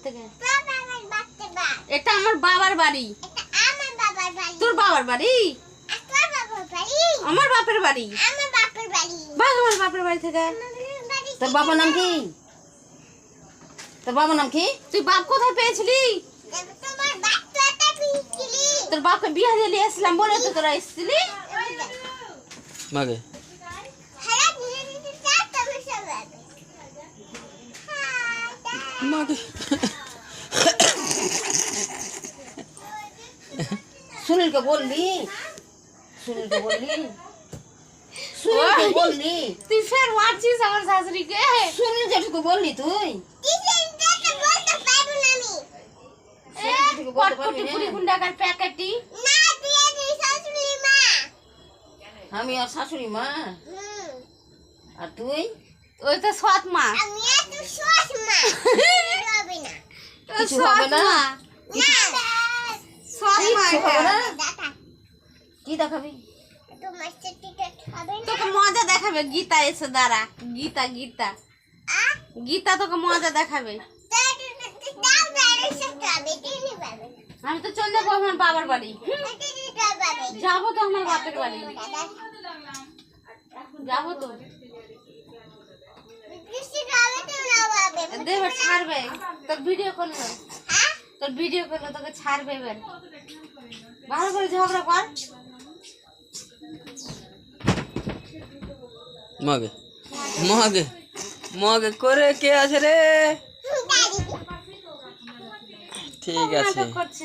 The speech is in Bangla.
থেকে? এটা আমার বাবার বাড়ি। তোর বাবার বাড়ি? আমার বাপের বাড়ি। ভাগ আমার বাপের বাড়ি থেকে। তোর বাবার নাম কি? তোর বাবার নাম কি? তুই বাপ কোথায় পেয়েছিলি? তোর বাপকে বিয়ে দিয়ে নিয়ে এসেছিলাম বলে তো তোরা এসেছিলি। মাগে মাগে সুনীলকে বললি? সুনীলকে বললি? সুনীলকে বললি? তুই ফের মারছিস আমার শাশুড়িকে। সুনীল যেটুকু বললি তুই? কটকটি পুরি গুন্ডাকার প্যাকেটি। আমি আর শাশুড়ি মা। আর তুই? ওই তো সৎ মা। কিছু হবে না? সৎ মা কিছু হবে এটা। না? কি দেখাবি? তোকে মজা দেখাবে গীতা এসে দাঁড়া। গীতা গীতা গীতা তোকে মজা দেখাবে। আমি তো চলে যাবো আমার বাবার বাড়ি। যাবো তো আমার বাপের বাড়ি। যাবো তো। দেবে ছাড়বে। তোর ভিডিও করলো। তোর ভিডিও করলো তোকে ছাড়বে এবার। ভালো করে ঝগড়া কর। মাগে মাগে মাগে করে কে আছে রে? ঠিক আছে। করছে।